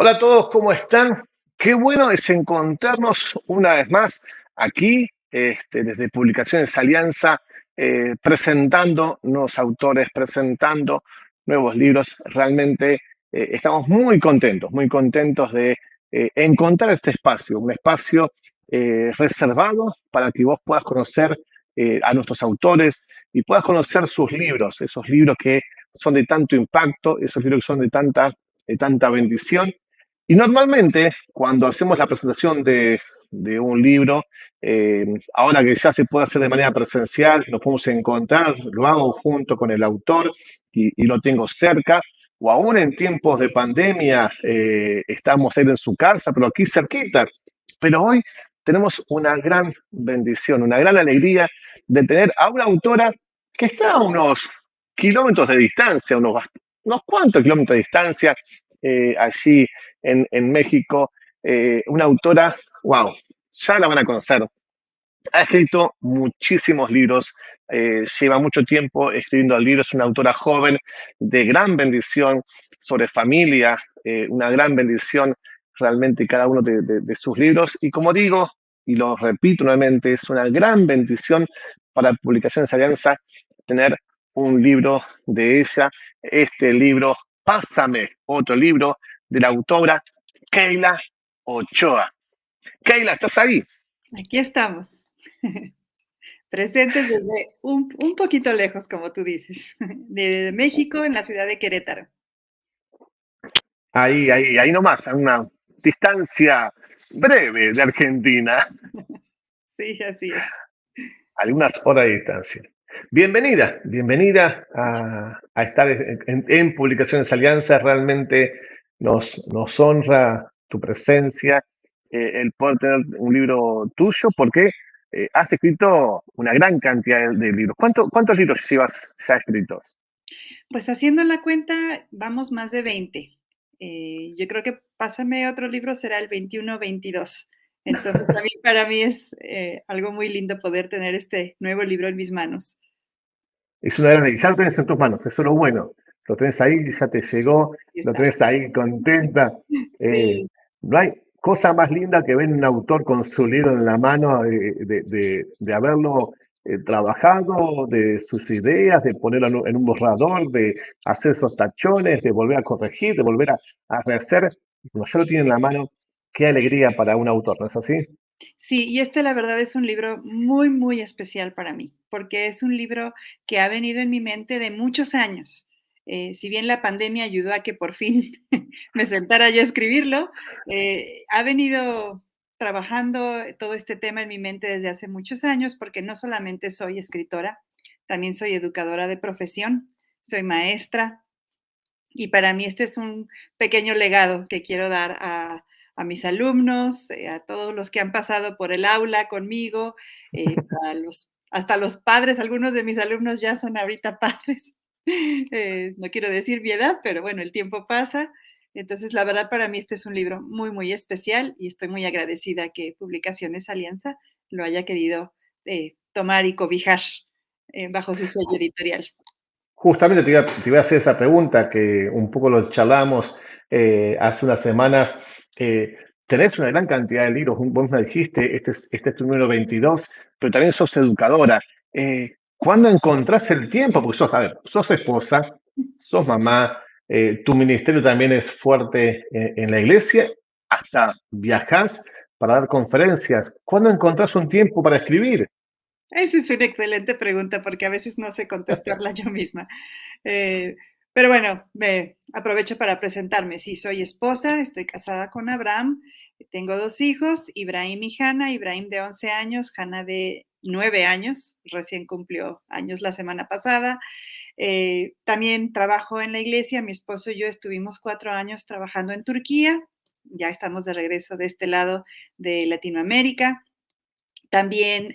Hola a todos, ¿cómo están? Qué bueno es encontrarnos una vez más aquí, desde Publicaciones Alianza, presentando nuevos autores, presentando nuevos libros. Realmente estamos muy contentos de encontrar este espacio, un espacio reservado para que vos puedas conocer a nuestros autores y puedas conocer sus libros, esos libros que son de tanto impacto, esos libros que son de tanta bendición. Y normalmente, cuando hacemos la presentación de un libro, ahora que ya se puede hacer de manera presencial, nos podemos encontrar, lo hago junto con el autor y lo tengo cerca, o aún en tiempos de pandemia, estamos él en su casa, pero aquí cerquita. Pero hoy tenemos una gran bendición, una gran alegría de tener a una autora que está a unos kilómetros de distancia, unos cuantos kilómetros de distancia, allí en México, una autora, wow, ya la van a conocer. Ha escrito muchísimos libros, lleva mucho tiempo escribiendo libros, es una autora joven de gran bendición sobre familia, una gran bendición realmente cada uno de sus libros. Y como digo, y lo repito nuevamente, es una gran bendición para Publicaciones Alianza tener un libro de ella, este libro, Pásame, otro libro de la autora Keila Ochoa. Keila, ¿estás ahí? Aquí estamos, presentes desde un poquito lejos, como tú dices, de México, en la ciudad de Querétaro. Ahí nomás, a una distancia breve de Argentina, Sí, así es. algunas horas de distancia. Bienvenida a estar en Publicaciones Alianza. Realmente nos honra tu presencia, el poder tener un libro tuyo, porque has escrito una gran cantidad de libros. ¿Cuántos libros llevas ya escritos? Pues haciendo la cuenta, vamos más de 20. Yo creo que Pásame otro libro será el 21 22. Entonces, también para mí es algo muy lindo poder tener este nuevo libro en mis manos. Es una gran, ya lo tenés en tus manos, eso es lo bueno. Lo tenés ahí, ya te llegó, Aquí lo está. tenés ahí contenta. Eh, Sí, no hay cosa más linda que ver un autor con su libro en la mano, de haberlo trabajado, de sus ideas, de ponerlo en un borrador, de hacer esos tachones, de volver a corregir, de volver a rehacer. Como ya lo tiene en la mano, qué alegría para un autor, ¿no es así? sí, y este la verdad es un libro muy, muy especial para mí, porque es un libro que ha venido en mi mente de muchos años. Si bien la pandemia ayudó a que por fin me sentara yo a escribirlo, ha venido trabajando todo este tema en mi mente desde hace muchos años, porque no solamente soy escritora, también soy educadora de profesión, soy maestra, y para mí este es un pequeño legado que quiero dar a mis alumnos, a todos los que han pasado por el aula conmigo, hasta los padres, algunos de mis alumnos ya son ahorita padres. No quiero decir mi edad, pero bueno, el tiempo pasa. Entonces, la verdad, para mí este es un libro muy, muy especial y estoy muy agradecida que Publicaciones Alianza lo haya querido tomar y cobijar bajo su sello editorial. Justamente te iba a hacer esa pregunta que un poco lo charlamos hace unas semanas. Tenés una gran cantidad de libros, vos me dijiste, este es tu número 22, pero también sos educadora. ¿Cuándo encontrás el tiempo? Porque sos, a ver, sos esposa, sos mamá, tu ministerio también es fuerte en la iglesia, hasta viajás para dar conferencias. ¿Cuándo encontrás un tiempo para escribir? Esa es una excelente pregunta porque a veces no sé contestarla yo misma. Eh, pero bueno, me aprovecho para presentarme. Sí, soy esposa, estoy casada con Abraham, tengo dos hijos, Ibrahim y Hanna, Ibrahim de 11 años, Hanna de 9 años, recién cumplió años la semana pasada. También trabajo en la iglesia, mi esposo y yo estuvimos 4 años trabajando en Turquía, ya estamos de regreso de este lado de Latinoamérica. También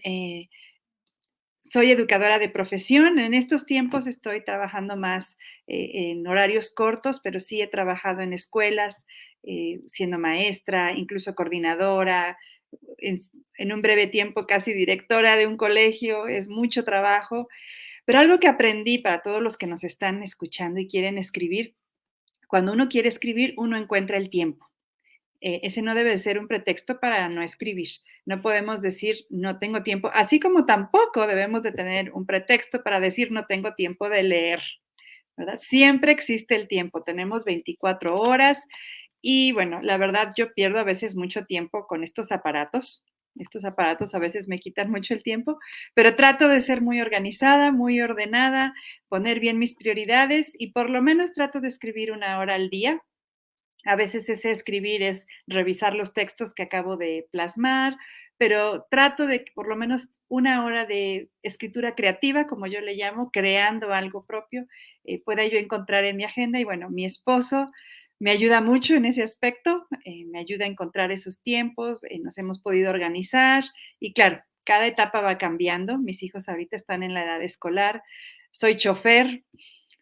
soy educadora de profesión. En estos tiempos estoy trabajando más en horarios cortos, pero sí he trabajado en escuelas, siendo maestra, incluso coordinadora, en, en un breve tiempo casi directora de un colegio. Es mucho trabajo, pero algo que aprendí para todos los que nos están escuchando y quieren escribir, cuando uno quiere escribir, uno encuentra el tiempo. ese no debe de ser un pretexto para no escribir. No podemos decir no tengo tiempo, así como tampoco debemos de tener un pretexto para decir no tengo tiempo de leer, ¿verdad? Siempre existe el tiempo, tenemos 24 horas y bueno, la verdad yo pierdo a veces mucho tiempo con estos aparatos. Estos aparatos a veces me quitan mucho el tiempo, pero trato de ser muy organizada, muy ordenada, poner bien mis prioridades y por lo menos trato de escribir 1 hora al día. A veces ese escribir es revisar los textos que acabo de plasmar, pero trato de que por lo menos 1 hora de escritura creativa, como yo le llamo, creando algo propio, pueda yo encontrar en mi agenda. Y bueno, mi esposo me ayuda mucho en ese aspecto, me ayuda a encontrar esos tiempos, nos hemos podido organizar y claro, cada etapa va cambiando. Mis hijos ahorita están en la edad escolar, soy chofer,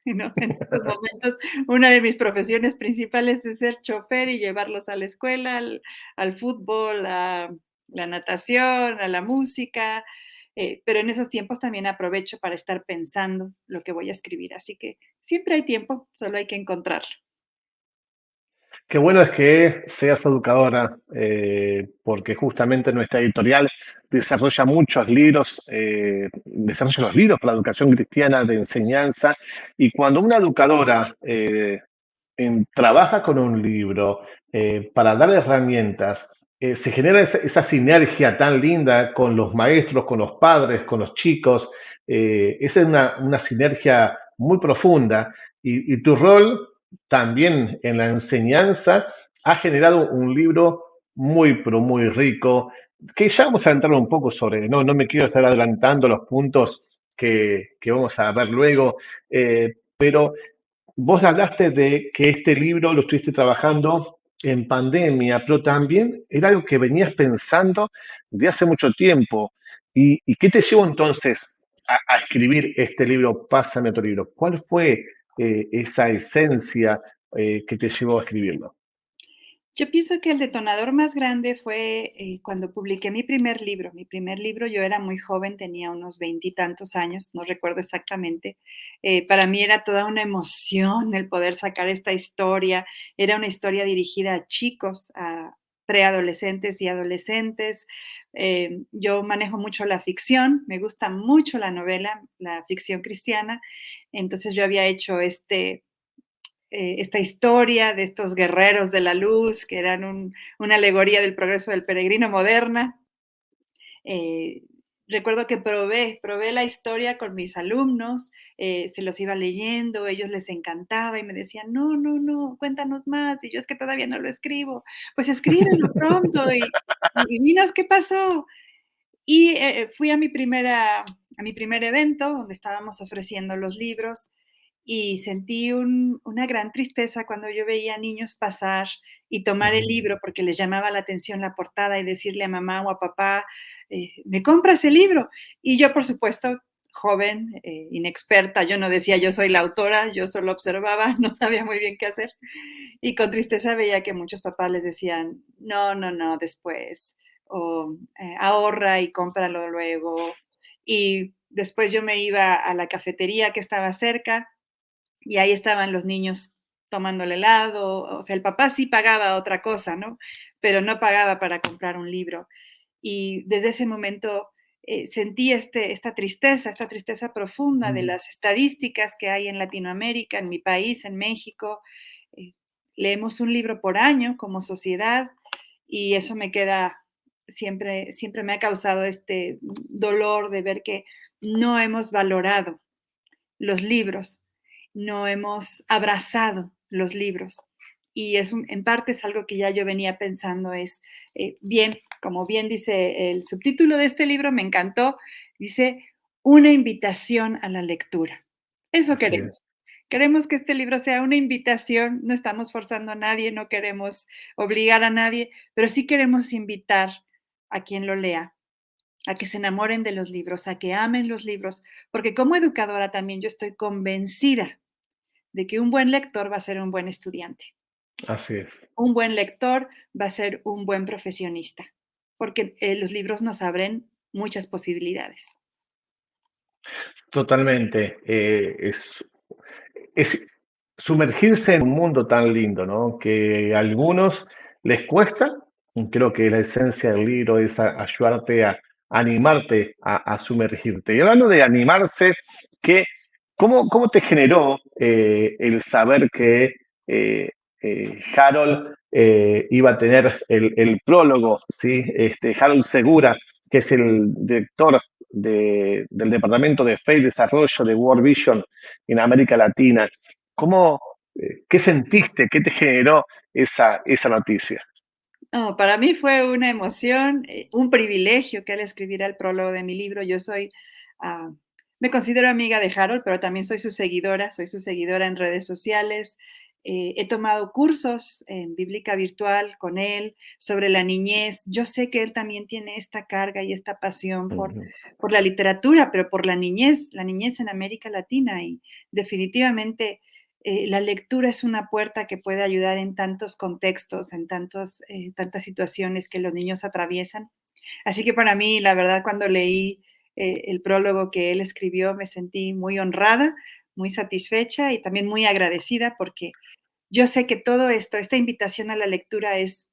¿no? En estos momentos, una de mis profesiones principales es ser chofer y llevarlos a la escuela, al fútbol, a la natación, a la música, pero en esos tiempos también aprovecho para estar pensando lo que voy a escribir, así que siempre hay tiempo, solo hay que encontrarlo. Qué bueno es que seas educadora, porque justamente nuestra editorial desarrolla los libros para la educación cristiana de enseñanza, y cuando una educadora trabaja con un libro para dar herramientas, se genera esa sinergia tan linda con los maestros, con los padres, con los chicos. Esa es una sinergia muy profunda y tu rol también en la enseñanza ha generado un libro muy, pero muy rico, que ya vamos a entrar un poco sobre, no me quiero estar adelantando los puntos que vamos a ver luego, pero vos hablaste de que este libro lo estuviste trabajando en pandemia, pero también era algo que venías pensando de hace mucho tiempo. ¿Y qué te llevó entonces a escribir este libro, Pásame tu libro? ¿Cuál fue esa esencia que te llevó a escribirlo? Yo pienso que el detonador más grande fue cuando publiqué mi primer libro. Mi primer libro, yo era muy joven, tenía unos veintitantos años, no recuerdo exactamente. Para mí era toda una emoción el poder sacar esta historia. Era una historia dirigida a chicos, a preadolescentes y adolescentes. Yo manejo mucho la ficción, me gusta mucho la novela, la ficción cristiana. Entonces yo había hecho esta historia de estos guerreros de la luz, que eran una alegoría del progreso del peregrino moderna. Eh, Recuerdo que probé la historia con mis alumnos, se los iba leyendo, ellos les encantaba y me decían, no, no, no, cuéntanos más. Y yo es que todavía no lo escribo. Pues escríbelo pronto y dinos qué pasó. Y fui a mi primer evento donde estábamos ofreciendo los libros y sentí una gran tristeza cuando yo veía niños pasar y tomar el Mm. libro porque les llamaba la atención la portada y decirle a mamá o a papá, ¿me compras el libro? Y yo, por supuesto, joven, inexperta, yo no decía yo soy la autora, yo solo observaba, no sabía muy bien qué hacer. Y con tristeza veía que muchos papás les decían, no, no, no, después, o ahorra y cómpralo luego. Y después yo me iba a la cafetería que estaba cerca y ahí estaban los niños tomando el helado, o sea, el papá sí pagaba otra cosa, ¿no? Pero no pagaba para comprar un libro. Y desde ese momento sentí esta tristeza profunda de Mm. las estadísticas que hay en Latinoamérica, en mi país, en México. Eh, Leemos un libro por año como sociedad y eso me queda, siempre me ha causado este dolor de ver que no hemos valorado los libros, no hemos abrazado los libros. Y en parte es algo que ya yo venía pensando, es bien, como bien dice el subtítulo de este libro, me encantó, dice una invitación a la lectura. Eso Así queremos. es. Queremos que este libro sea una invitación, no estamos forzando a nadie, no queremos obligar a nadie, pero sí queremos invitar a quien lo lea a que se enamoren de los libros, a que amen los libros, porque como educadora también yo estoy convencida de que un buen lector va a ser un buen estudiante, Así es. un buen lector va a ser un buen profesionista, porque los libros nos abren muchas posibilidades. Totalmente. Es sumergirse en un mundo tan lindo, ¿no? Que algunos les cuesta. Y creo que la esencia del libro es ayudarte a animarte a sumergirte. Y hablando de animarse, ¿qué, cómo te generó el saber que Harold iba a tener el prólogo, ¿sí? Harold Segura, que es el director del Departamento de Fe y Desarrollo de World Vision en América Latina? ¿Cómo, qué sentiste? ¿Qué te generó esa noticia? No, para mí fue una emoción, un privilegio que él escribiera el prólogo de mi libro. Yo soy, ah, me considero amiga de Harold, pero también soy su seguidora en redes sociales. He tomado cursos en Bíblica Virtual con él sobre la niñez. Yo sé que él también tiene esta carga y esta pasión Ujú. por la literatura, pero por la niñez en América Latina. Y definitivamente la lectura es una puerta que puede ayudar en tantos contextos, en tantas situaciones que los niños atraviesan. Así que para mí, la verdad, cuando leí el prólogo que él escribió, me sentí muy honrada, muy satisfecha y también muy agradecida porque yo sé que todo esto, esta invitación a la lectura es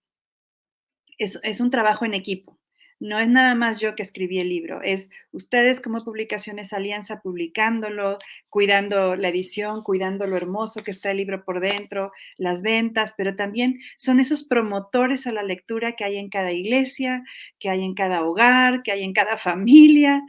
un trabajo en equipo. No es nada más yo que escribí el libro, es ustedes como Publicaciones Alianza publicándolo, cuidando la edición, cuidando lo hermoso que está el libro por dentro, las ventas, pero también son esos promotores a la lectura que hay en cada iglesia, que hay en cada hogar, que hay en cada familia.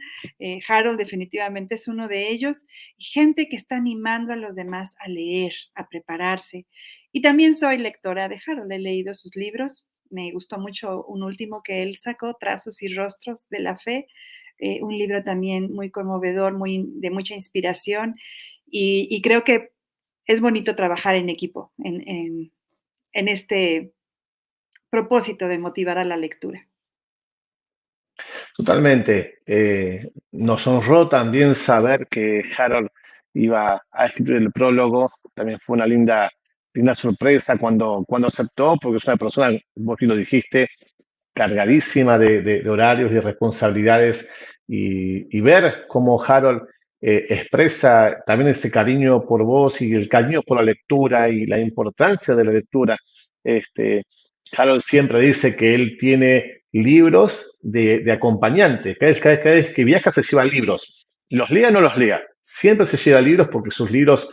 Harold definitivamente es uno de ellos, y gente que está animando a los demás a leer, a prepararse. Y también soy lectora de Harold, he leído sus libros, me gustó mucho un último que él sacó, Trazos y Rostros de la Fe, un libro también muy conmovedor, de mucha inspiración, y creo que es bonito trabajar en equipo, en este propósito de motivar a la lectura. Totalmente. Nos honró también saber que Harold iba a escribir el prólogo. También fue una linda sorpresa cuando aceptó, porque es una persona, vos bien lo dijiste, cargadísima de horarios y responsabilidades. Y ver cómo Harold expresa también ese cariño por vos y el cariño por la lectura y la importancia de la lectura. Este, Harold siempre dice que él tiene libros de acompañante. Cada vez que viaja se lleva libros. Los lea o no los lea. Siempre se lleva libros porque sus libros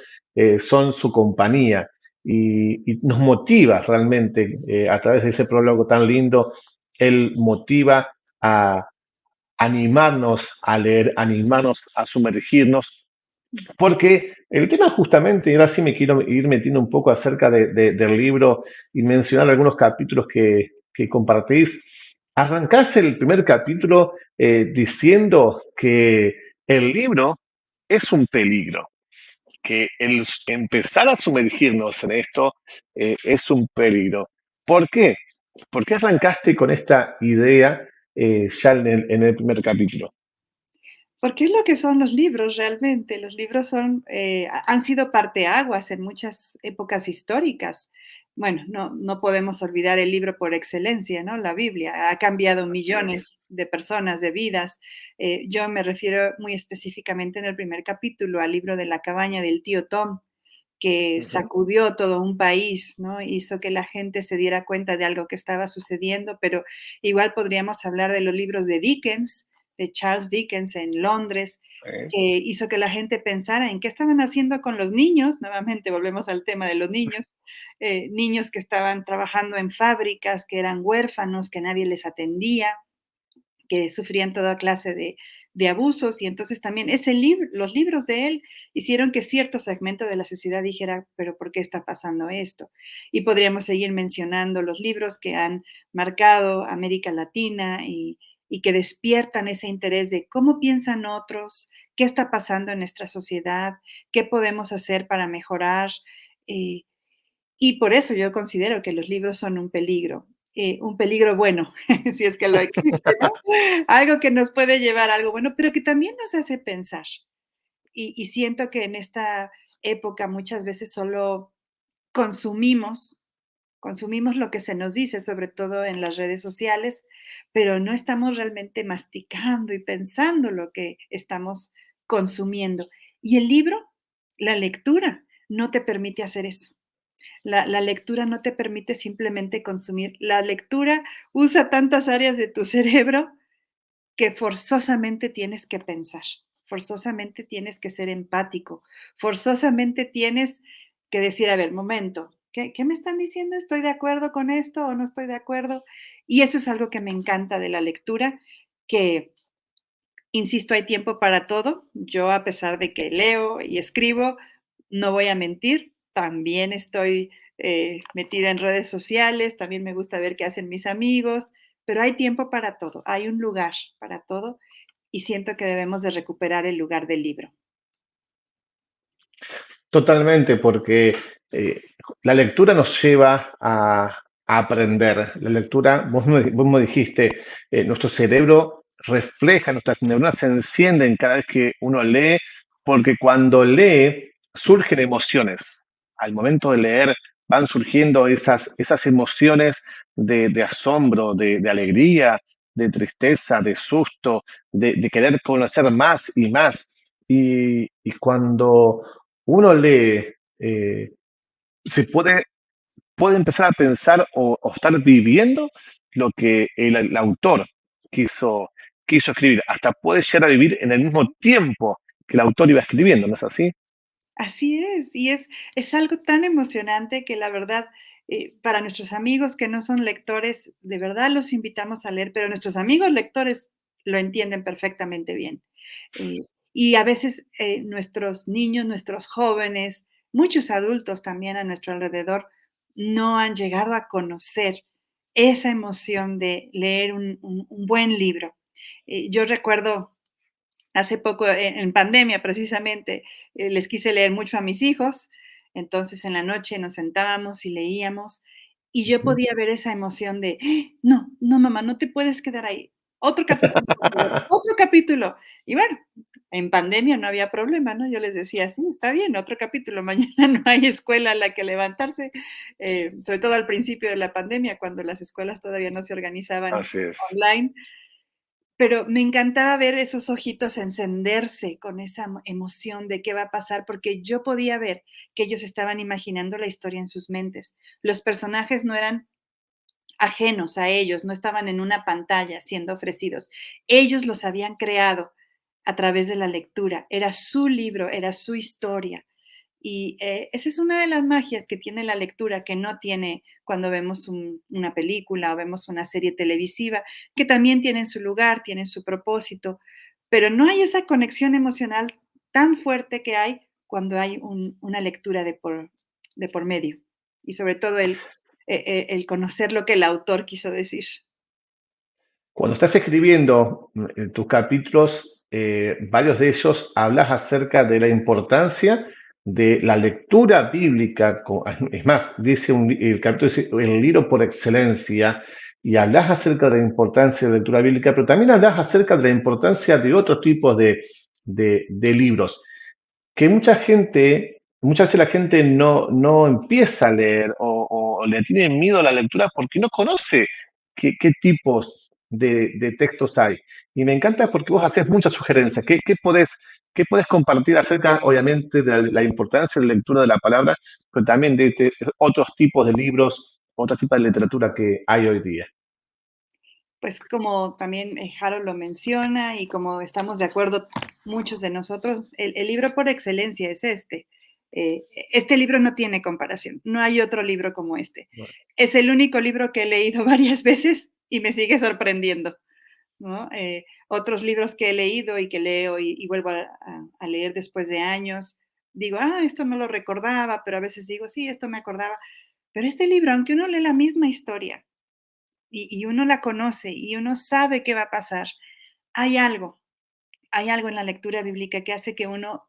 son su compañía. Y nos motiva realmente a través de ese prólogo tan lindo. Él motiva a animarnos a leer, animarnos a sumergirnos, porque el tema justamente, y ahora sí me quiero ir metiendo un poco acerca del libro y mencionar algunos capítulos que compartís. Arrancás el primer capítulo diciendo que el libro es un peligro, que el empezar a sumergirnos en esto es un peligro. ¿Por qué? ¿Por qué arrancaste con esta idea ya en el primer capítulo? Porque es lo que son los libros realmente. Los libros han sido parteaguas en muchas épocas históricas. Bueno, no podemos olvidar el libro por excelencia, ¿no? La Biblia. Ha cambiado Así es. millones de personas, de vidas. Yo me refiero muy específicamente en el primer capítulo al libro de la cabaña del tío Tom, que Ujú. sacudió todo un país, ¿no? Hizo que la gente se diera cuenta de algo que estaba sucediendo, pero igual podríamos hablar de los libros de Dickens, de Charles Dickens en Londres, Eh, que hizo que la gente pensara en qué estaban haciendo con los niños. Nuevamente volvemos al tema de los niños, niños que estaban trabajando en fábricas, que eran huérfanos, que nadie les atendía, que sufrían toda clase de abusos, y entonces también los libros de él hicieron que cierto segmento de la sociedad dijera, pero ¿por qué está pasando esto? Y podríamos seguir mencionando los libros que han marcado América Latina y que despiertan ese interés de cómo piensan otros, qué está pasando en nuestra sociedad, qué podemos hacer para mejorar. eh, y por eso yo considero que los libros son un peligro bueno, si es que lo existe, ¿no? Algo que nos puede llevar a algo bueno, pero que también nos hace pensar. Y siento que en esta época muchas veces solo consumimos, consumimos lo que se nos dice, sobre todo en las redes sociales, pero no estamos realmente masticando y pensando lo que estamos consumiendo. Y el libro, la lectura, no te permite hacer eso. La lectura no te permite simplemente consumir. La lectura usa tantas áreas de tu cerebro que forzosamente tienes que pensar, forzosamente tienes que ser empático, forzosamente tienes que decir, a ver, momento, ¿qué me están diciendo? ¿Estoy de acuerdo con esto o no estoy de acuerdo? Y eso es algo que me encanta de la lectura, que, insisto, hay tiempo para todo. Yo, a pesar de que leo y escribo, no voy a mentir, también estoy metida en redes sociales, también me gusta ver qué hacen mis amigos, pero hay tiempo para todo, hay un lugar para todo y siento que debemos de recuperar el lugar del libro. Totalmente, porque eh, la lectura nos lleva a aprender. La lectura, vos me dijiste, nuestro cerebro refleja, nuestras neuronas se encienden cada vez que uno lee, porque cuando lee surgen emociones. Al momento de leer van surgiendo esas emociones de asombro, de alegría, de tristeza, de susto, de querer conocer más y más. Y cuando uno lee, eh, se puede empezar a pensar o estar viviendo lo que el autor quiso, quiso escribir. Hasta puede llegar a vivir en el mismo tiempo que el autor iba escribiendo, ¿no es así? Así es, y es algo tan emocionante que la verdad, para nuestros amigos que no son lectores, de verdad los invitamos a leer, pero nuestros amigos lectores lo entienden perfectamente bien. Eh, y a veces, nuestros niños, nuestros jóvenes, muchos adultos también a nuestro alrededor, no han llegado a conocer esa emoción de leer un buen libro. Yo recuerdo hace poco, en pandemia precisamente, les quise leer mucho a mis hijos, entonces en la noche nos sentábamos y leíamos, y yo Ujú. podía ver esa emoción de: "¡Ah! No, no, mamá, no te puedes quedar ahí, otro capítulo, por favor, otro capítulo". Y bueno, en pandemia no había problema, ¿no? Yo les decía: "Sí, está bien, otro capítulo, mañana no hay escuela a la que levantarse", sobre todo al principio de la pandemia, cuando las escuelas todavía no se organizaban Así es. online. Pero me encantaba ver esos ojitos encenderse con esa emoción de qué va a pasar, porque yo podía ver que ellos estaban imaginando la historia en sus mentes. Los personajes no eran ajenos a ellos, no estaban en una pantalla siendo ofrecidos. Ellos los habían creado a través de la lectura. Era su libro, era su historia. Y esa es una de las magias que tiene la lectura, que no tiene cuando vemos una película o vemos una serie televisiva, que también tienen su lugar, tienen su propósito, pero no hay esa conexión emocional tan fuerte que hay cuando hay una lectura de por medio. Y sobre todo el conocer lo que el autor quiso decir. Cuando estás escribiendo tus capítulos, varios de ellos hablas acerca de la importancia de la lectura bíblica. Es más, dice el capítulo dice el libro por excelencia, y hablas acerca de la importancia de la lectura bíblica, pero también hablas acerca de la importancia de otros tipos de libros que muchas veces la gente no empieza a leer o le tiene miedo a la lectura porque no conoce qué tipos de textos hay. Y me encanta porque vos haces muchas sugerencias. Qué podés compartir acerca, obviamente, de la importancia de la lectura de la palabra, pero también de otros tipos de libros, otros tipos de literatura que hay hoy día? Pues como también Harold lo menciona y como estamos de acuerdo muchos de nosotros, el libro por excelencia es este. Este libro no tiene comparación, no hay otro libro como este. Es el único libro que he leído varias veces y me sigue sorprendiendo, ¿no? Otros libros que he leído y que leo y vuelvo a leer después de años, digo, esto no lo recordaba, pero a veces digo, sí, esto me acordaba. Pero este libro, aunque uno lee la misma historia, y uno la conoce y uno sabe qué va a pasar, hay algo, hay algo en la lectura bíblica que hace que uno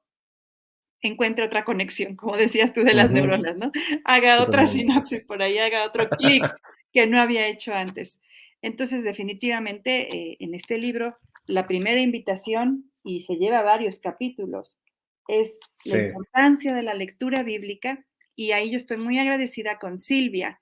encuentre otra conexión, como decías tú de las Ujú, neuronas, ¿no? Haga otra totalmente. sinapsis por ahí, haga otro clic que no había hecho antes. Entonces, definitivamente, en este libro, la primera invitación, y se lleva varios capítulos, es la Sí. importancia de la lectura bíblica, y ahí yo estoy muy agradecida con Silvia.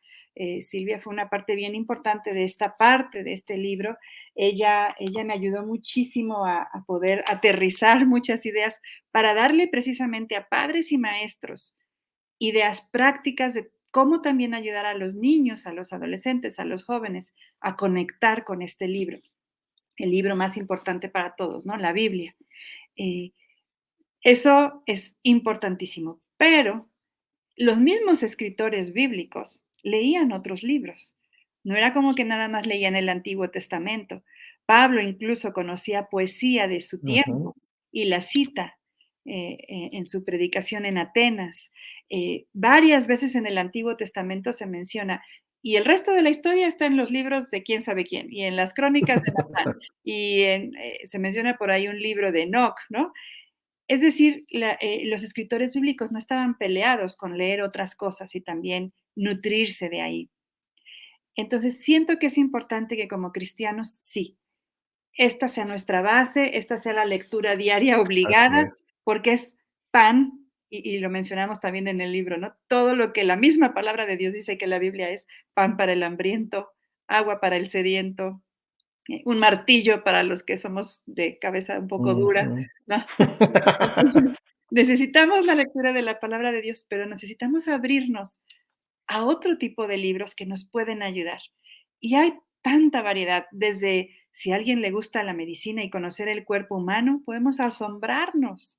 Silvia fue una parte bien importante de esta parte de este libro. Ella me ayudó muchísimo a poder aterrizar muchas ideas para darle precisamente a padres y maestros ideas prácticas cómo también ayudar a los niños, a los adolescentes, a los jóvenes a conectar con este libro, el libro más importante para todos, ¿no? La Biblia. Eh, Eso es importantísimo, pero los mismos escritores bíblicos leían otros libros. No era como que nada más leían el Antiguo Testamento. Pablo incluso conocía poesía de su Ujú. tiempo y la cita en su predicación en Atenas. Varias veces en el Antiguo Testamento se menciona, y el resto de la historia está en los libros de quién sabe quién, y en las crónicas de Natán, y se menciona por ahí un libro de Enoch, ¿no? Es decir, los escritores bíblicos no estaban peleados con leer otras cosas y también nutrirse de ahí. Entonces, siento que es importante que como cristianos, sí, esta sea nuestra base, esta sea la lectura diaria Así obligada, es. porque es pan, y lo mencionamos también en el libro, ¿no? Todo lo que la misma palabra de Dios dice que la Biblia es pan para el hambriento, agua para el sediento, un martillo para los que somos de cabeza un poco dura, Ujú. ¿no? Entonces, necesitamos la lectura de la palabra de Dios, pero necesitamos abrirnos a otro tipo de libros que nos pueden ayudar. Y hay tanta variedad, desde si a alguien le gusta la medicina y conocer el cuerpo humano, podemos asombrarnos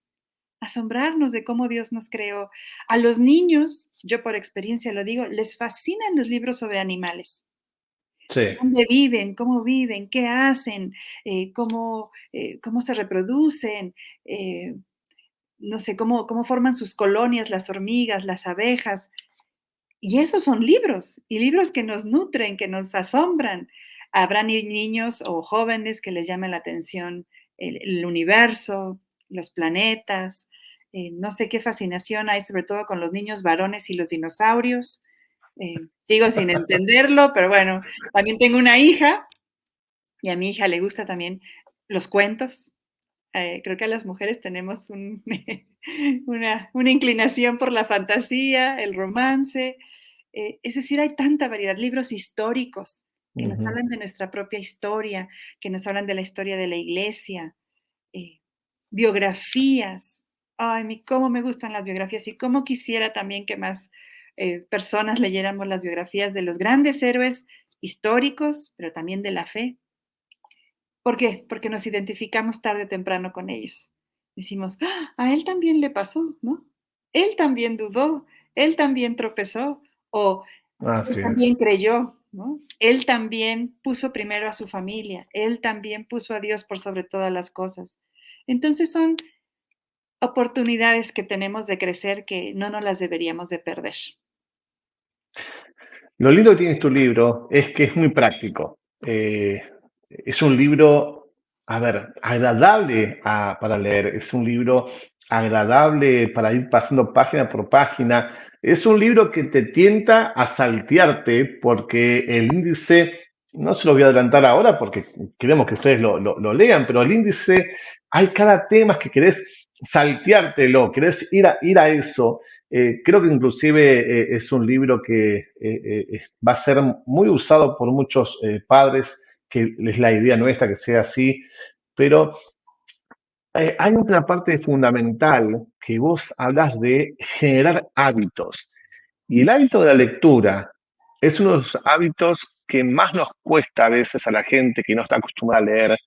de cómo Dios nos creó. A los niños, yo por experiencia lo digo, les fascinan los libros sobre animales. Sí. ¿Dónde viven? ¿Qué hacen? ¿Cómo se reproducen? Eh, no sé, cómo forman sus colonias, las hormigas, las abejas. Y esos son libros, y libros que nos nutren, que nos asombran. Habrá niños o jóvenes que les llame la atención el universo, los planetas, no sé qué fascinación hay, sobre todo con los niños varones y los dinosaurios. Sigo sin entenderlo, pero bueno, también tengo una hija y a mi hija le gusta también los cuentos. Creo que a las mujeres tenemos una inclinación por la fantasía, el romance. Es decir, hay tanta variedad, libros históricos que nos Ujú. hablan de nuestra propia historia, que nos hablan de la historia de la iglesia, eh, biografías. Ay, cómo me gustan las biografías y cómo quisiera también que más personas leyéramos las biografías de los grandes héroes históricos, pero también de la fe. ¿Por qué? Porque nos identificamos tarde o temprano con ellos. Decimos: "¡Ah! A él también le pasó, ¿no? Él también dudó, él también tropezó, o él Así también es. creyó, ¿no? Él también puso primero a su familia, él también puso a Dios por sobre todas las cosas". Entonces son oportunidades que tenemos de crecer que no nos las deberíamos de perder. Lo lindo que tiene tu libro es que es muy práctico. Es un libro, a ver, agradable para leer. Es un libro agradable para ir pasando página por página. Es un libro que te tienta a saltearte porque el índice, no se lo voy a adelantar ahora porque queremos que ustedes lo lean, pero el índice, hay cada tema que querés salteártelo, querés ir a eso. Creo que inclusive es un libro que va a ser muy usado por muchos padres, que es la idea nuestra que sea así, pero hay una parte fundamental que vos hablas de generar hábitos. Y el hábito de la lectura es uno de los hábitos que más nos cuesta a veces a la gente que no está acostumbrada a leer,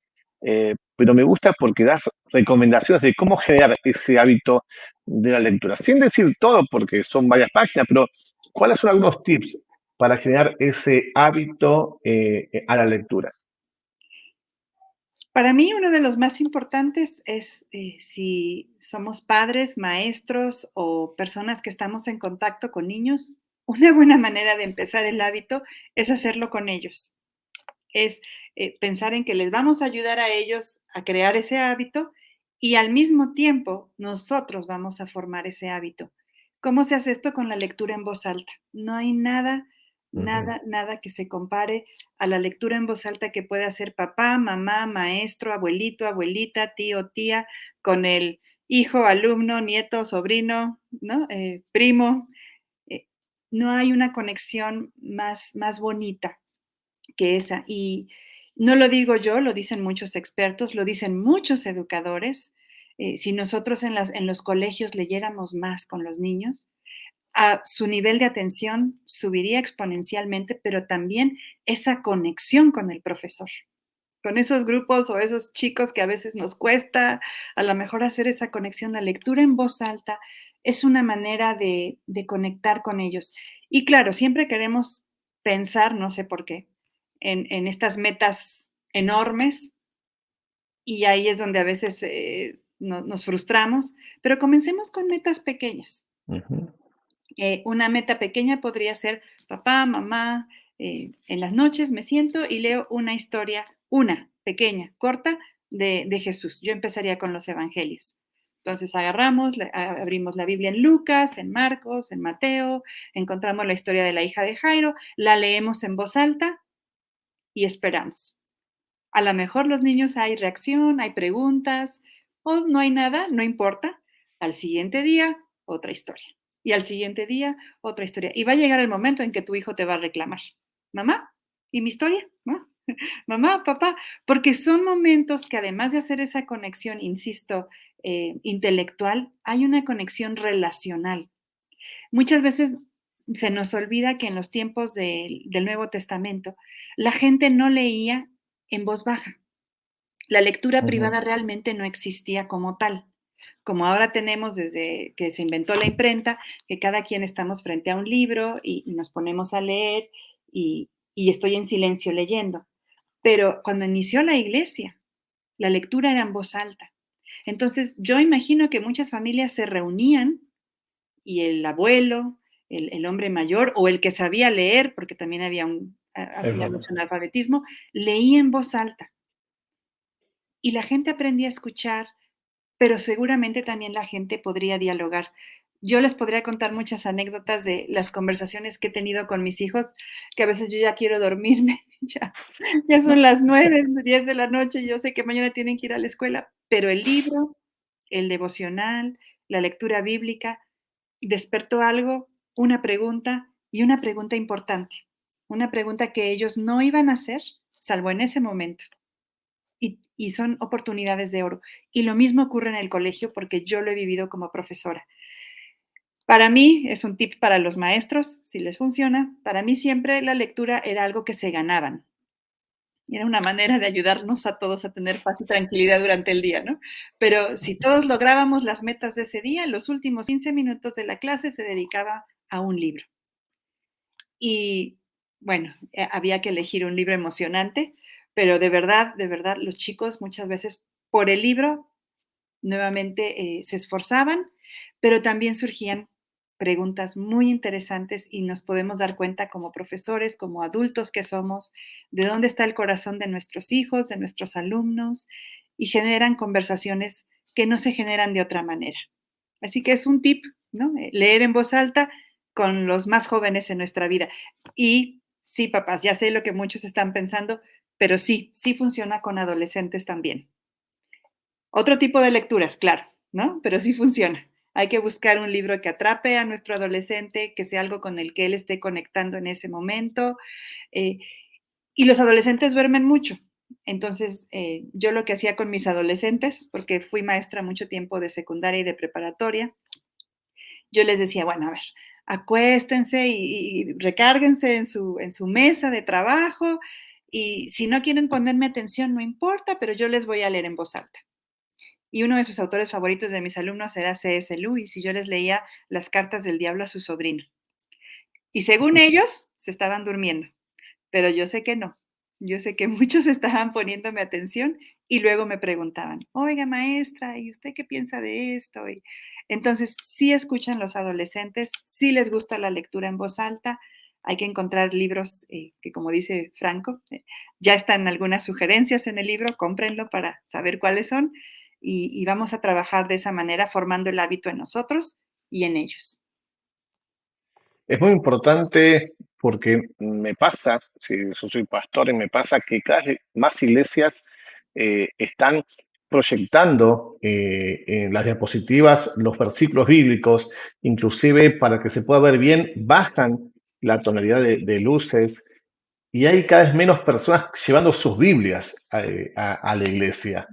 pero me gusta porque das recomendaciones de cómo generar ese hábito de la lectura. Sin decir todo, porque son varias páginas, pero ¿cuáles son algunos tips para generar ese hábito a la lectura? Para mí, uno de los más importantes es, si somos padres, maestros o personas que estamos en contacto con niños, una buena manera de empezar el hábito es hacerlo con ellos. Es pensar en que les vamos a ayudar a ellos a crear ese hábito y al mismo tiempo nosotros vamos a formar ese hábito. ¿Cómo se hace esto con la lectura en voz alta? No hay nada, Ujú. nada que se compare a la lectura en voz alta que puede hacer papá, mamá, maestro, abuelito, abuelita, tío, tía, con el hijo, alumno, nieto, sobrino, ¿no? Primo. Eh, no hay una conexión más bonita que esa. Y no lo digo yo, lo dicen muchos expertos, lo dicen muchos educadores. Si nosotros en los colegios leyéramos más con los niños, su nivel de atención subiría exponencialmente, pero también esa conexión con el profesor, con esos grupos o esos chicos que a veces nos cuesta a lo mejor hacer esa conexión. La lectura en voz alta es una manera de conectar con ellos. Y claro, siempre queremos pensar, no sé por qué, en estas metas enormes y ahí es donde a veces nos frustramos, pero comencemos con metas pequeñas. Ujú. Una meta pequeña podría ser, papá, mamá, en las noches me siento y leo una historia, una pequeña, corta, de Jesús. Yo empezaría con los evangelios. Entonces agarramos, abrimos la Biblia en Lucas, en Marcos, en Mateo, encontramos la historia de la hija de Jairo, la leemos en voz alta y esperamos. A lo mejor los niños hay reacción, hay preguntas, o no hay nada, no importa. Al siguiente día, otra historia. Y al siguiente día, otra historia. Y va a llegar el momento en que tu hijo te va a reclamar. Mamá, ¿y mi historia? ¿No? Mamá, papá, porque son momentos que además de hacer esa conexión, insisto, intelectual, hay una conexión relacional. Muchas veces se nos olvida que en los tiempos del Nuevo Testamento, la gente no leía en voz baja. La lectura Ujú. privada realmente no existía como tal. Como ahora tenemos desde que se inventó la imprenta, que cada quien estamos frente a un libro y nos ponemos a leer y estoy en silencio leyendo. Pero cuando inició la iglesia, la lectura era en voz alta. Entonces, yo imagino que muchas familias se reunían y el abuelo, el hombre mayor o el que sabía leer, porque también Es había verdad. mucho analfabetismo, leía en voz alta y la gente aprendía a escuchar, pero seguramente también la gente podría dialogar. Yo les podría contar muchas anécdotas de las conversaciones que he tenido con mis hijos, que a veces yo ya quiero dormirme, ya son las 9, 10 de la noche, y yo sé que mañana tienen que ir a la escuela, pero el libro, el devocional, la lectura bíblica, despertó algo, una pregunta y una pregunta importante, una pregunta que ellos no iban a hacer, salvo en ese momento. Y son oportunidades de oro. Y lo mismo ocurre en el colegio porque yo lo he vivido como profesora. Para mí es un tip para los maestros, si les funciona. Para mí siempre la lectura era algo que se ganaban. Era una manera de ayudarnos a todos a tener paz y tranquilidad durante el día, ¿no? Pero si todos lográbamos las metas de ese día, los últimos 15 minutos de la clase se dedicaba a un libro. Y bueno, había que elegir un libro emocionante, pero de verdad, los chicos muchas veces por el libro nuevamente se esforzaban, pero también surgían preguntas muy interesantes y nos podemos dar cuenta como profesores, como adultos que somos, de dónde está el corazón de nuestros hijos, de nuestros alumnos, y generan conversaciones que no se generan de otra manera. Así que es un tip, ¿no? Leer en voz alta con los más jóvenes en nuestra vida. Y sí, papás, ya sé lo que muchos están pensando, pero sí, sí funciona con adolescentes también. Otro tipo de lecturas, claro, ¿no? Pero sí funciona. Hay que buscar un libro que atrape a nuestro adolescente, que sea algo con el que él esté conectando en ese momento. eh, y los adolescentes duermen mucho. Entonces, yo lo que hacía con mis adolescentes, porque fui maestra mucho tiempo de secundaria y de preparatoria, yo les decía, bueno, a ver, acuéstense y recárguense en su mesa de trabajo y si no quieren ponerme atención, no importa, pero yo les voy a leer en voz alta. Y uno de sus autores favoritos de mis alumnos era C.S. Lewis y yo les leía las cartas del diablo a su sobrino. Y según ellos, se estaban durmiendo, pero yo sé que no. Yo sé que muchos estaban poniéndome atención y luego me preguntaban, oiga maestra, ¿y usted qué piensa de esto? Y entonces, sí escuchan los adolescentes, sí les gusta la lectura en voz alta, hay que encontrar libros que, como dice Franco, ya están algunas sugerencias en el libro, cómprenlo para saber cuáles son y vamos a trabajar de esa manera formando el hábito en nosotros y en ellos. Es muy importante porque me pasa, si yo soy pastor, y me pasa que cada vez más iglesias están proyectando en las diapositivas los versículos bíblicos, inclusive para que se pueda ver bien, bajan la tonalidad de luces y hay cada vez menos personas llevando sus Biblias a la iglesia.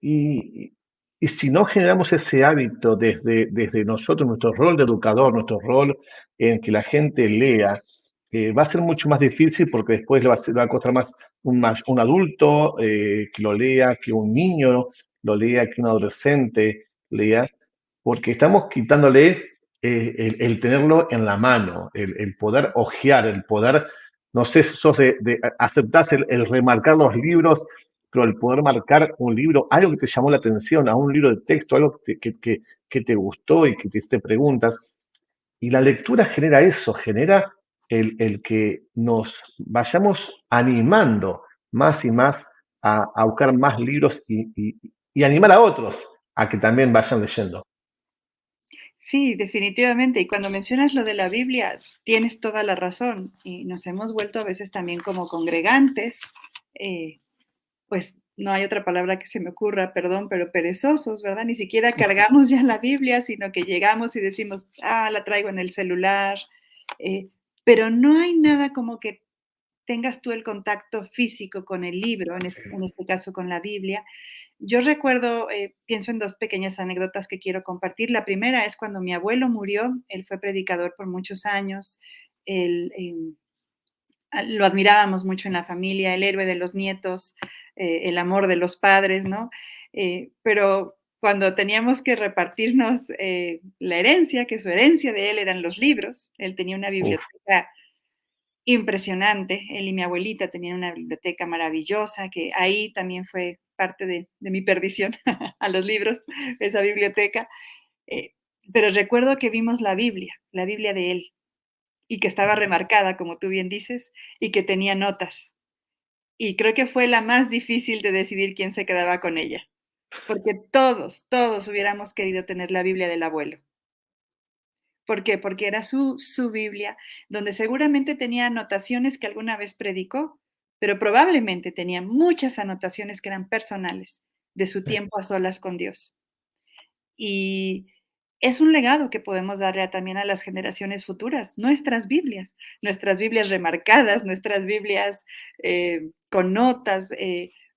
Y Y si no generamos ese hábito desde nosotros, nuestro rol de educador, nuestro rol en que la gente lea, va a ser mucho más difícil porque después le va a costar más un adulto que lo lea, que un niño lo lea, que un adolescente lea, porque estamos quitándole el tenerlo en la mano, el poder hojear, el poder, no sé si sos aceptás el remarcar los libros, pero el poder marcar un libro, algo que te llamó la atención, a un libro de texto, algo que te gustó y que te preguntas. Y la lectura genera eso, genera el que nos vayamos animando más y más a buscar más libros y animar a otros a que también vayan leyendo. Sí, definitivamente. Y cuando mencionas lo de la Biblia, tienes toda la razón. Y nos hemos vuelto a veces también como congregantes, eh, pues no hay otra palabra que se me ocurra, perdón, pero perezosos, ¿verdad? Ni siquiera cargamos ya la Biblia, sino que llegamos y decimos, ah, la traigo en el celular. eh, pero no hay nada como que tengas tú el contacto físico con el libro, en este caso con la Biblia. Yo recuerdo, pienso en 2 pequeñas anécdotas que quiero compartir. La primera es cuando mi abuelo murió, él fue predicador por muchos años, él, lo admirábamos mucho en la familia, el héroe de los nietos, el amor de los padres, ¿no? Pero cuando teníamos que repartirnos la herencia, que su herencia de él eran los libros, él tenía una Uf, biblioteca impresionante. Él y mi abuelita tenían una biblioteca maravillosa, que ahí también fue parte de mi perdición a los libros, esa biblioteca. Eh, pero recuerdo que vimos la Biblia de él, y que estaba remarcada, como tú bien dices, y que tenía notas. Y creo que fue la más difícil de decidir quién se quedaba con ella, porque todos, todos hubiéramos querido tener la Biblia del abuelo. ¿Por qué? Porque era su Biblia, donde seguramente tenía anotaciones que alguna vez predicó, pero probablemente tenía muchas anotaciones que eran personales, de su tiempo a solas con Dios. Y es un legado que podemos darle también a las generaciones futuras, nuestras Biblias remarcadas, nuestras Biblias con notas.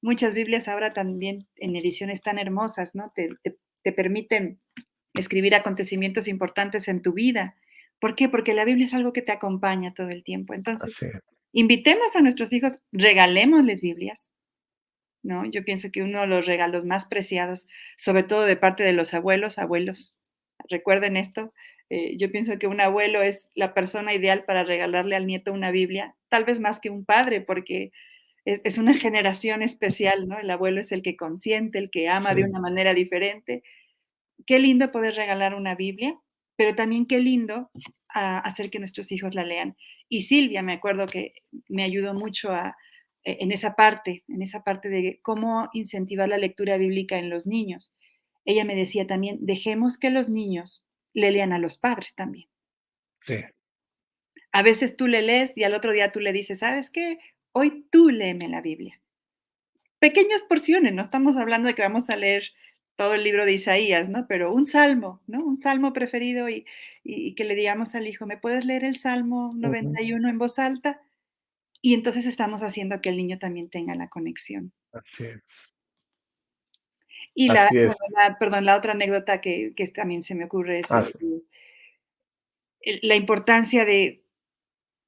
Muchas Biblias ahora también en ediciones tan hermosas, ¿no? Te permiten escribir acontecimientos importantes en tu vida. ¿Por qué? Porque la Biblia es algo que te acompaña todo el tiempo. así Entonces, es. invitemos a nuestros hijos, regalémosles Biblias, ¿no? Yo pienso que uno de los regalos más preciados, sobre todo de parte de los abuelos, abuelos, recuerden esto, yo pienso que un abuelo es la persona ideal para regalarle al nieto una Biblia, tal vez más que un padre, porque es una generación especial, ¿no? El abuelo es el que consiente, el que ama de Sí, una manera diferente. Qué lindo poder regalar una Biblia, pero también qué lindo hacer que nuestros hijos la lean. Y Silvia, me acuerdo que me ayudó mucho en esa parte de cómo incentivar la lectura bíblica en los niños. Ella me decía también, dejemos que los niños le lean a los padres también. sí. A veces tú le lees y al otro día tú le dices, ¿sabes qué? Hoy tú léeme la Biblia. Pequeñas porciones, no estamos hablando de que vamos a leer todo el libro de Isaías, ¿no? Pero un salmo, ¿no? Un salmo preferido y que le digamos al hijo, ¿me puedes leer el Salmo Ujú, 91 en voz alta? Y entonces estamos haciendo que el niño también tenga la conexión. así es. Y Así es. bueno, perdón, la otra anécdota que también se me ocurre es Así. la importancia de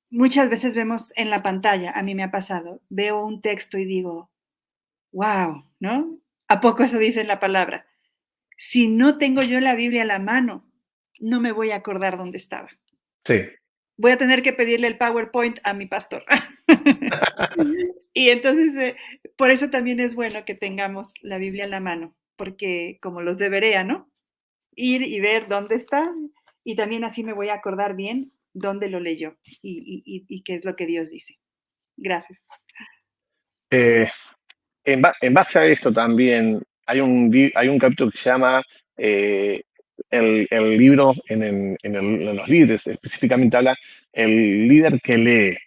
muchas veces vemos en la pantalla, a mí me ha pasado, veo un texto y digo, wow, ¿no? ¿A poco eso dice en la palabra? Si no tengo yo la Biblia a la mano, no me voy a acordar dónde estaba. Sí. Voy a tener que pedirle el PowerPoint a mi pastor. Y entonces, por eso también es bueno que tengamos la Biblia a la mano, porque como los debería, ¿no? Ir y ver dónde está, y también así me voy a acordar bien dónde lo leyó y qué es lo que Dios dice. Gracias. Eh, en base a esto también hay un capítulo que se llama eh, el libro en los líderes, específicamente habla el líder que lee.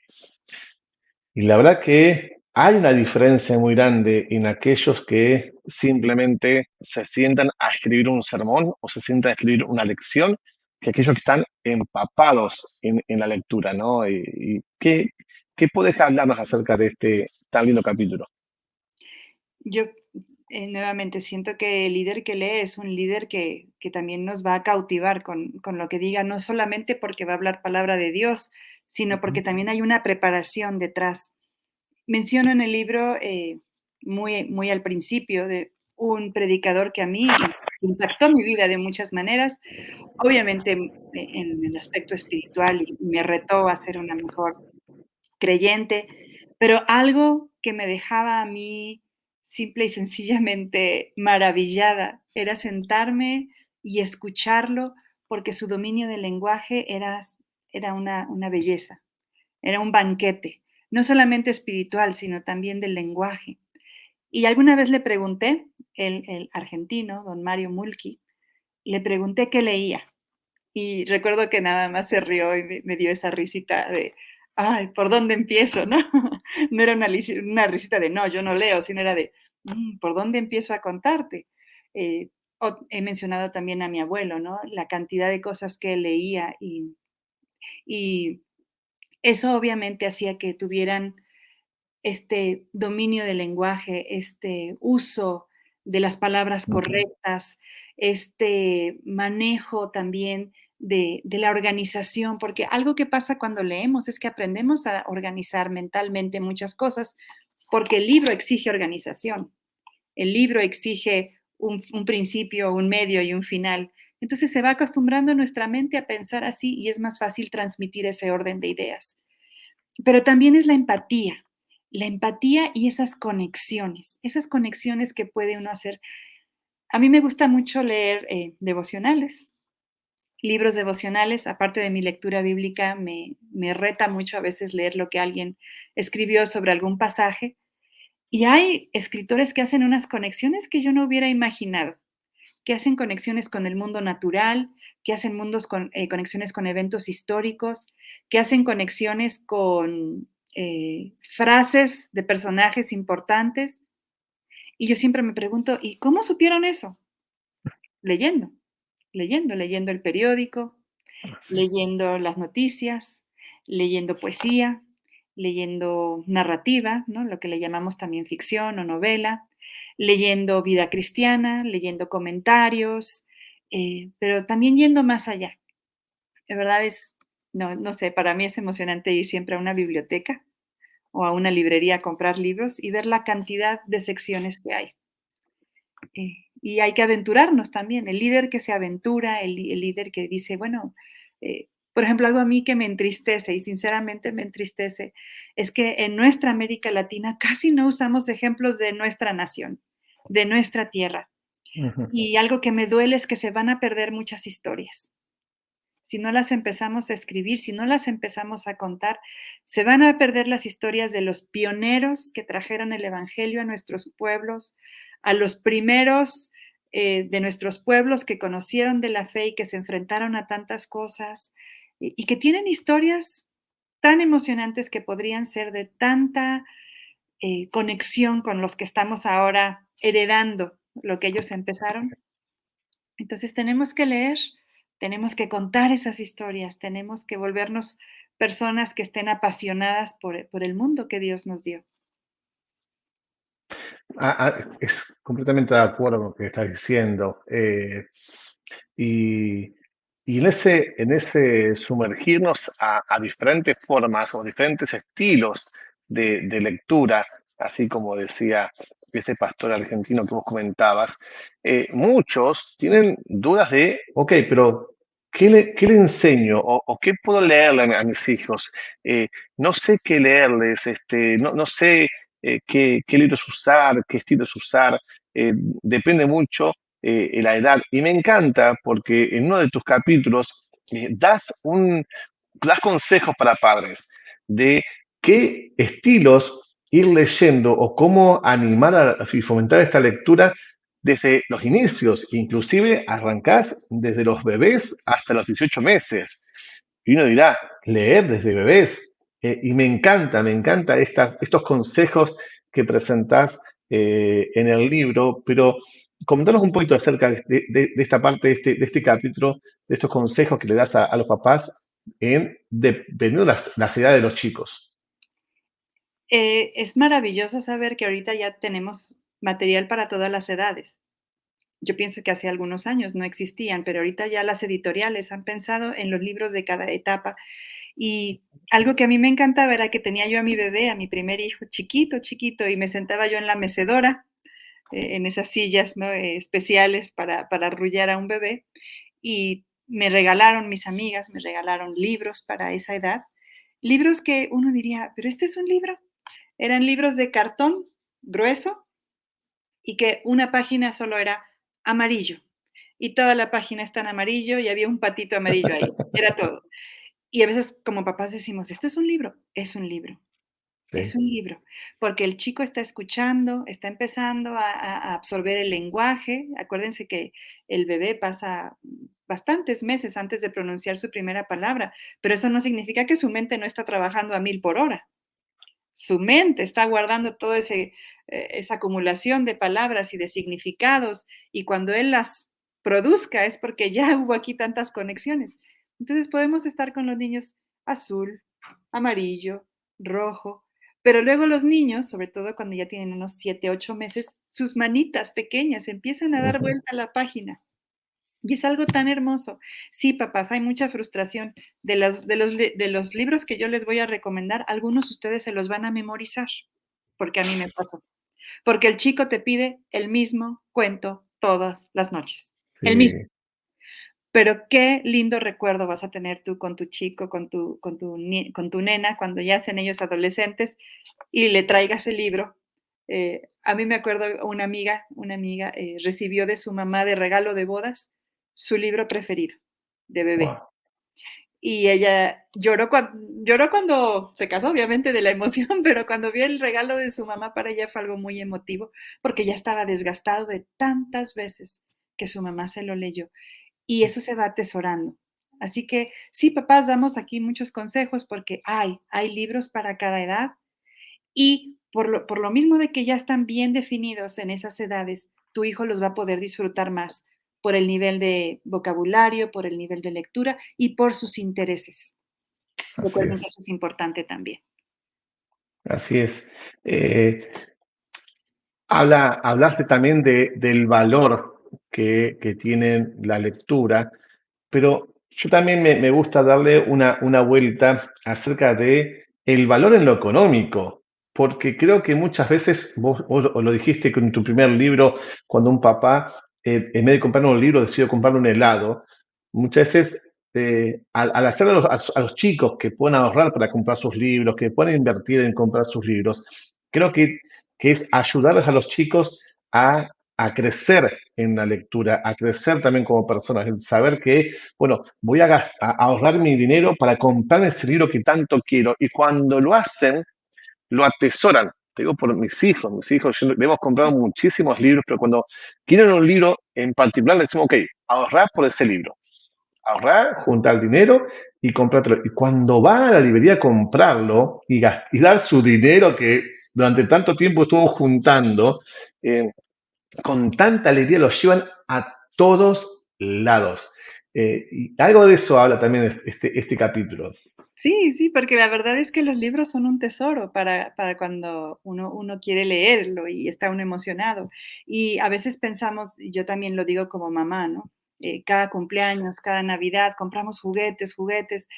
Y la verdad que hay una diferencia muy grande en aquellos que simplemente se sientan a escribir un sermón o se sientan a escribir una lección, que aquellos que están empapados en la lectura, ¿no? ¿Qué puedes hablarnos acerca de este tan lindo capítulo? Yo Nuevamente, siento que el líder que lee es un líder que también nos va a cautivar con lo que diga, no solamente porque va a hablar palabra de Dios, sino porque Ujú. también hay una preparación detrás. Menciono en el libro, muy al principio, de un predicador que a mí impactó mi vida de muchas maneras, obviamente, en el aspecto espiritual y me retó a ser una mejor creyente, pero algo que me dejaba a mí simple y sencillamente maravillada era sentarme y escucharlo, porque su dominio del lenguaje era una belleza, era un banquete, no solamente espiritual, sino también del lenguaje. Y alguna vez le pregunté, el argentino, don Mario Mulchi, le pregunté qué leía. Y recuerdo que nada más se rió y me dio esa risita de: "Ay, ¿por dónde empiezo?", ¿no? No era una risita de: "No, yo no leo", sino era de: ¿por dónde empiezo a contarte?". Eh, He mencionado también a mi abuelo, ¿no? La cantidad de cosas que él leía y eso obviamente hacía que tuvieran este dominio del lenguaje, este uso de las palabras Ujú. correctas, este manejo también de la organización, porque algo que pasa cuando leemos es que aprendemos a organizar mentalmente muchas cosas, porque el libro exige organización, el libro exige un principio, un medio y un final. Entonces se va acostumbrando nuestra mente a pensar así y es más fácil transmitir ese orden de ideas. Pero también es la empatía y esas conexiones que puede uno hacer. A mí me gusta mucho leer, devocionales, libros devocionales, aparte de mi lectura bíblica, me reta mucho a veces leer lo que alguien escribió sobre algún pasaje, y hay escritores que hacen unas conexiones que yo no hubiera imaginado, que hacen conexiones con el mundo natural, que hacen conexiones con eventos históricos, que hacen conexiones con frases de personajes importantes. Y yo siempre me pregunto, ¿y cómo supieron eso? Leyendo, leyendo el periódico, Así. leyendo las noticias, leyendo poesía, leyendo narrativa, ¿no? Lo que le llamamos también ficción o novela, leyendo vida cristiana, leyendo comentarios, pero también yendo más allá. De verdad no sé, para mí es emocionante ir siempre a una biblioteca o a una librería a comprar libros y ver la cantidad de secciones que hay. Y hay que aventurarnos también. El líder que se aventura, el líder que dice, bueno, por ejemplo, algo a mí que me entristece y sinceramente me entristece es que en nuestra América Latina casi no usamos ejemplos de nuestra nación, de nuestra tierra. Ujú. Y algo que me duele es que se van a perder muchas historias. Si no las empezamos a escribir, si no las empezamos a contar, se van a perder las historias de los pioneros que trajeron el Evangelio a nuestros pueblos, a los primeros de nuestros pueblos que conocieron de la fe y que se enfrentaron a tantas cosas y que tienen historias tan emocionantes que podrían ser de tanta conexión con los que estamos ahora heredando lo que ellos empezaron. Entonces tenemos que leer, tenemos que contar esas historias, tenemos que volvernos personas que estén apasionadas por el mundo que Dios nos dio. Es completamente de acuerdo con lo que estás diciendo. Y, y en ese sumergirnos a diferentes formas o diferentes estilos de lectura, así como decía ese pastor argentino que vos comentabas, muchos tienen dudas de, ok, pero ¿qué le enseño? O ¿qué puedo leerle a mis hijos? No sé qué leerles, no sé qué libros usar, qué estilos usar, depende mucho la edad. Y me encanta porque en uno de tus capítulos das consejos para padres de qué estilos ir leyendo o cómo animar y fomentar esta lectura desde los inicios, inclusive arrancás desde los bebés hasta los 18 meses. Y uno dirá, leer desde bebés. Y me encanta estos consejos que presentás en el libro, pero comentanos un poquito acerca de esta parte, de este capítulo, de estos consejos que le das a los papás dependiendo de las edades de los chicos. Es maravilloso saber que ahorita ya tenemos material para todas las edades. Yo pienso que hace algunos años no existían, pero ahorita ya las editoriales han pensado en los libros de cada etapa. Y algo que a mí me encantaba era que tenía yo a mi bebé, a mi primer hijo, chiquito, chiquito, y me sentaba yo en la mecedora, en esas sillas, ¿no? Especiales para arrullar a un bebé, y me regalaron mis amigas, me regalaron libros para esa edad, libros que uno diría, pero ¿este es un libro? Eran libros de cartón grueso y que una página solo era amarillo y toda la página está en amarillo y había un patito amarillo ahí, era todo. Y a veces como papás decimos, ¿esto es un libro? Es un libro. Es Sí. un libro, porque el chico está escuchando, está empezando a absorber el lenguaje. Acuérdense que el bebé pasa bastantes meses antes de pronunciar su primera palabra, pero eso no significa que su mente no está trabajando a 1000 por hora. Su mente está guardando todo esa acumulación de palabras y de significados, y cuando él las produzca es porque ya hubo aquí tantas conexiones. Entonces podemos estar con los niños azul, amarillo, rojo, pero luego los niños, sobre todo cuando ya tienen unos 7, 8 meses, sus manitas pequeñas empiezan a dar Ujú. vuelta a la página. Y es algo tan hermoso. Sí, papás, hay mucha frustración. De los libros que yo les voy a recomendar, algunos ustedes se los van a memorizar, porque a mí me pasó. Porque el chico te pide el mismo cuento todas las noches, el mismo. Sí. Pero qué lindo recuerdo vas a tener tú con tu chico, con tu nena, cuando ya sean ellos adolescentes y le traigas el libro. A mí me acuerdo una amiga recibió de su mamá de regalo de bodas su libro preferido de bebé. Wow. Y ella lloró cuando se casó, obviamente, de la emoción, pero cuando vio el regalo de su mamá, para ella fue algo muy emotivo, porque ya estaba desgastado de tantas veces que su mamá se lo leyó. Y eso se va atesorando. Así que sí, papás, damos aquí muchos consejos porque hay libros para cada edad y por lo mismo de que ya están bien definidos en esas edades, tu hijo los va a poder disfrutar más por el nivel de vocabulario, por el nivel de lectura y por sus intereses. Así Recuerden que es, eso es importante también. así es. Eh, hablaste también del valor que tiene la lectura, pero yo también me gusta darle una vuelta acerca de el valor en lo económico, porque creo que muchas veces, vos lo dijiste con tu primer libro, cuando un papá, en vez de comprar un libro, decide comprar un helado, muchas veces, al hacer a los chicos que pueden ahorrar para comprar sus libros, que pueden invertir en comprar sus libros, creo que es ayudarles a los chicos a, a crecer en la lectura, a crecer también como personas, el saber que, bueno, voy a ahorrar mi dinero para comprar ese libro que tanto quiero. Y cuando lo hacen, lo atesoran. Te digo por mis hijos, le hemos comprado muchísimos libros, pero cuando quieren un libro en particular, le decimos, ok, ahorrar por ese libro. Ahorrar, juntar dinero y comprártelo. Y cuando va a la librería a comprarlo y dar su dinero que durante tanto tiempo estuvo juntando, eh, con tanta alegría los llevan a todos lados. Y algo de eso habla también este capítulo. Sí, sí, porque la verdad es que los libros son un tesoro para cuando uno quiere leerlo y está uno emocionado. Y a veces pensamos, y yo también lo digo como mamá, ¿no? Cada cumpleaños, cada Navidad, compramos juguetes, juguetes.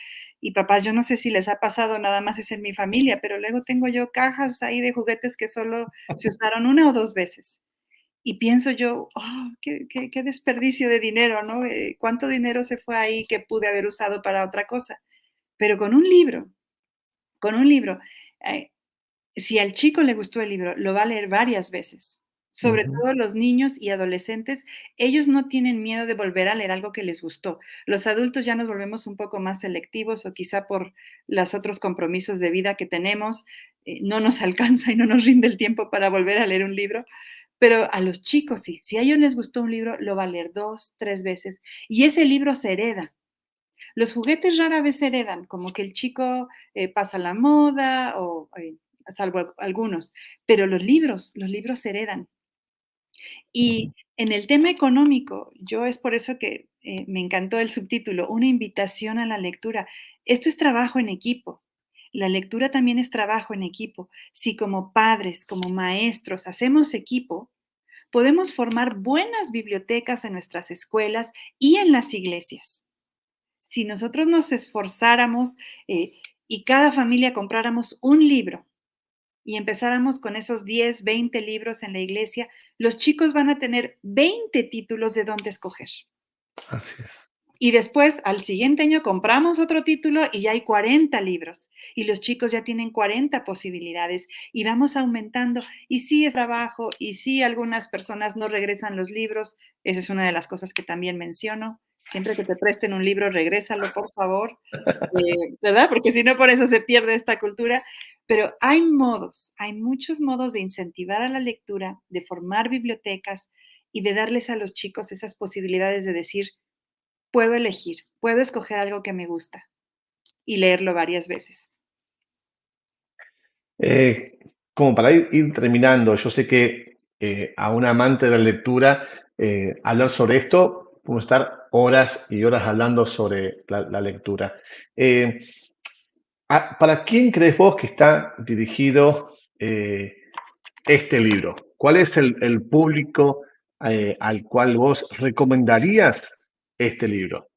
Y papás, yo no sé si les ha pasado, nada más es en mi familia, pero luego tengo yo cajas ahí de juguetes que solo se usaron una o dos veces. Y pienso yo, qué desperdicio de dinero, ¿no? ¿Cuánto dinero se fue ahí que pude haber usado para otra cosa? Pero con un libro, eh, si al chico le gustó el libro, lo va a leer varias veces. Sobre Ujú. todo los niños y adolescentes, ellos no tienen miedo de volver a leer algo que les gustó. Los adultos ya nos volvemos un poco más selectivos o quizá por los otros compromisos de vida que tenemos, no nos alcanza y no nos rinde el tiempo para volver a leer un libro, pero a los chicos sí. Si a ellos les gustó un libro, lo va a leer 2, 3 veces y ese libro se hereda. Los juguetes rara vez se heredan, como que el chico pasa la moda o salvo algunos, pero los libros se heredan. Y en el tema económico, yo es por eso que me encantó el subtítulo, una invitación a la lectura. Esto es trabajo en equipo. La lectura también es trabajo en equipo. Si como padres, como maestros, hacemos equipo, podemos formar buenas bibliotecas en nuestras escuelas y en las iglesias. Si nosotros nos esforzáramos y cada familia compráramos un libro y empezáramos con esos 10, 20 libros en la iglesia, los chicos van a tener 20 títulos de dónde escoger. Así es. Y después, al siguiente año, compramos otro título y ya hay 40 libros. Y los chicos ya tienen 40 posibilidades y vamos aumentando. Y sí es trabajo, y sí algunas personas no regresan los libros. Esa es una de las cosas que también menciono. Siempre que te presten un libro, regrésalo, por favor. ¿Verdad? Porque si no, por eso se pierde esta cultura. Pero hay modos, hay muchos modos de incentivar a la lectura, de formar bibliotecas y de darles a los chicos esas posibilidades de decir, puedo elegir, puedo escoger algo que me gusta y leerlo varias veces. Eh, Como para ir terminando, yo sé que a un amante de la lectura, hablar sobre esto, podemos estar horas y horas hablando sobre la lectura. Eh, ¿Para quién crees vos que está dirigido este libro? ¿Cuál es el público al cual vos recomendarías este libro?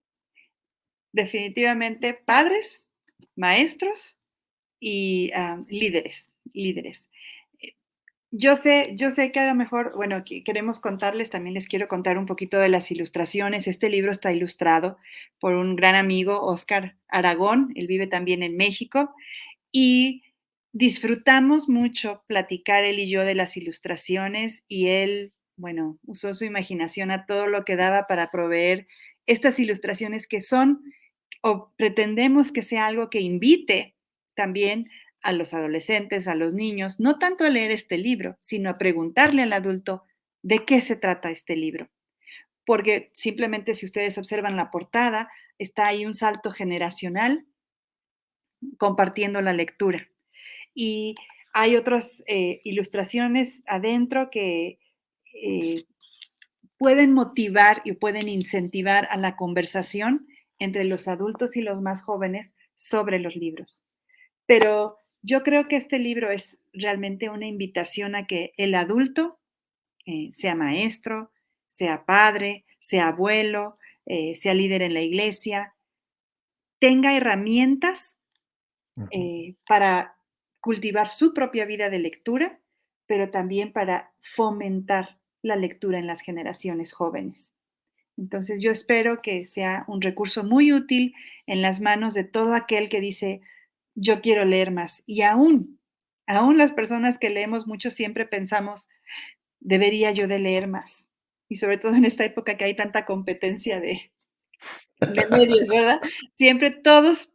Definitivamente padres, maestros y líderes. Eh, yo sé que a lo mejor, bueno, queremos contarles, también les quiero contar un poquito de las ilustraciones. Este libro está ilustrado por un gran amigo, Óscar Aragón, él vive también en México, y disfrutamos mucho platicar él y yo de las ilustraciones y él, bueno, usó su imaginación a todo lo que daba para proveer estas ilustraciones que son o pretendemos que sea algo que invite también a los adolescentes, a los niños, no tanto a leer este libro, sino a preguntarle al adulto de qué se trata este libro. Porque simplemente si ustedes observan la portada, está ahí un salto generacional compartiendo la lectura. Y hay otras ilustraciones adentro que eh, pueden motivar y pueden incentivar a la conversación entre los adultos y los más jóvenes sobre los libros. Pero yo creo que este libro es realmente una invitación a que el adulto, sea maestro, sea padre, sea abuelo, sea líder en la iglesia, tenga herramientas Ujú. para cultivar su propia vida de lectura, pero también para fomentar la lectura en las generaciones jóvenes. Entonces, yo espero que sea un recurso muy útil en las manos de todo aquel que dice, yo quiero leer más. Y aún las personas que leemos mucho siempre pensamos, debería yo de leer más. Y sobre todo en esta época que hay tanta competencia de medios, ¿verdad? Siempre todos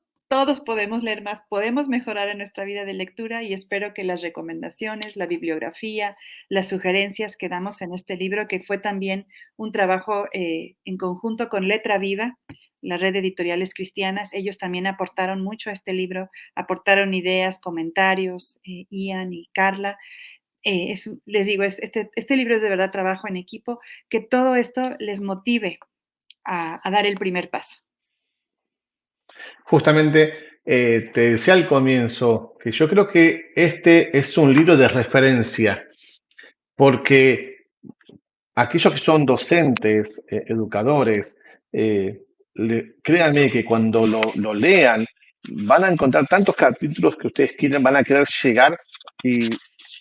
podemos leer más, podemos mejorar en nuestra vida de lectura y espero que las recomendaciones, la bibliografía, las sugerencias que damos en este libro, que fue también un trabajo en conjunto con Letra Viva, la red de editoriales cristianas, ellos también aportaron mucho a este libro, aportaron ideas, comentarios, Ian y Carla. Les digo, este libro es de verdad trabajo en equipo, que todo esto les motive a dar el primer paso. Justamente te decía al comienzo que yo creo que este es un libro de referencia, porque aquellos que son docentes, educadores, créanme que cuando lo lean van a encontrar tantos capítulos que ustedes quieren, van a querer llegar y,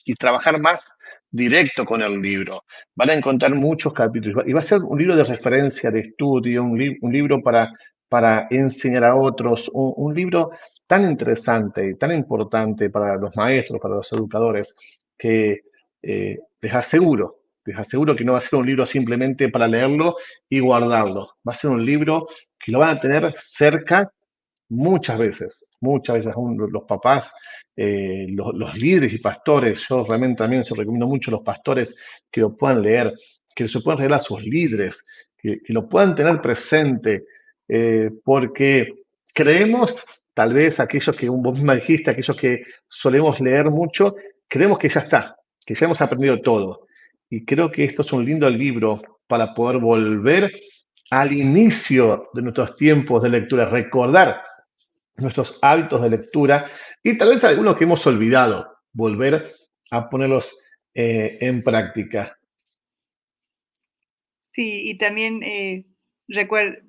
y trabajar más directo con el libro. Van a encontrar muchos capítulos y va a ser un libro de referencia, de estudio, un libro para enseñar a otros, un libro tan interesante y tan importante para los maestros, para los educadores, que les aseguro que no va a ser un libro simplemente para leerlo y guardarlo. Va a ser un libro que lo van a tener cerca muchas veces aún los papás, los líderes y pastores. Yo realmente también se recomiendo mucho a los pastores que lo puedan leer, que se puedan leer a sus líderes, que lo puedan tener presente, porque creemos, tal vez aquellos que vos misma dijiste, aquellos que solemos leer mucho, creemos que ya está, que ya hemos aprendido todo. Y creo que esto es un lindo libro para poder volver al inicio de nuestros tiempos de lectura, recordar nuestros hábitos de lectura y tal vez algunos que hemos olvidado, volver a ponerlos en práctica. Sí, y también recuerdo,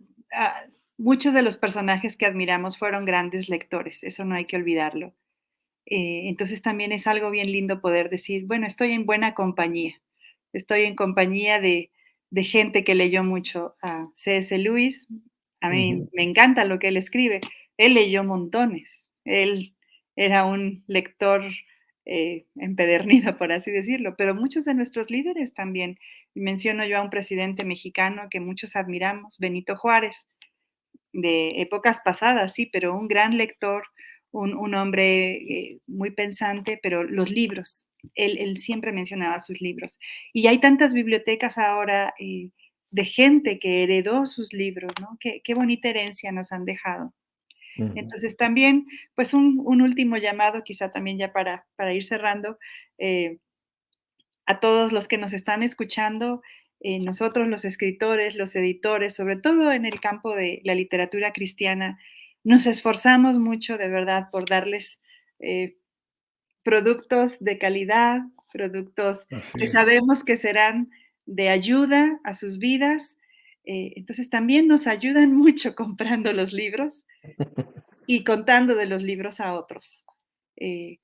muchos de los personajes que admiramos fueron grandes lectores, eso no hay que olvidarlo. Entonces también es algo bien lindo poder decir, bueno, estoy en buena compañía, estoy en compañía de gente que leyó mucho a C.S. Lewis, a mí Ujú. me encanta lo que él escribe, él leyó montones, él era un lector empedernido, por así decirlo, pero muchos de nuestros líderes también. Y menciono yo a un presidente mexicano que muchos admiramos, Benito Juárez, de épocas pasadas, sí, pero un gran lector, un hombre muy pensante, pero los libros, él siempre mencionaba sus libros. Y hay tantas bibliotecas ahora de gente que heredó sus libros, ¿no? Qué bonita herencia nos han dejado. Ujú. Entonces también, pues un último llamado, quizá también ya para ir cerrando, eh, a todos los que nos están escuchando, nosotros los escritores, los editores, sobre todo en el campo de la literatura cristiana, nos esforzamos mucho de verdad por darles eh, productos de calidad, productos Así que es. sabemos que serán de ayuda a sus vidas. Entonces también nos ayudan mucho comprando los libros y contando de los libros a otros. Eh,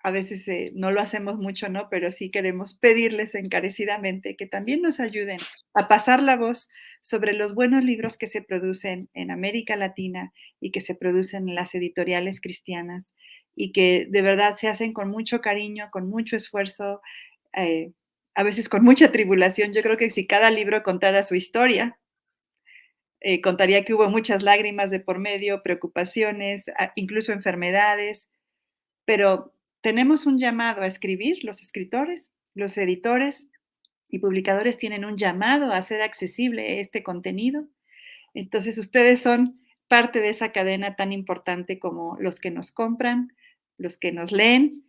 a veces no lo hacemos mucho, ¿no? Pero sí queremos pedirles encarecidamente que también nos ayuden a pasar la voz sobre los buenos libros que se producen en América Latina y que se producen en las editoriales cristianas y que de verdad se hacen con mucho cariño, con mucho esfuerzo, eh, a veces con mucha tribulación. Yo creo que si cada libro contara su historia, contaría que hubo muchas lágrimas de por medio, preocupaciones, incluso enfermedades, pero tenemos un llamado a escribir, los escritores, los editores y publicadores tienen un llamado a hacer accesible este contenido. Entonces, ustedes son parte de esa cadena tan importante como los que nos compran, los que nos leen,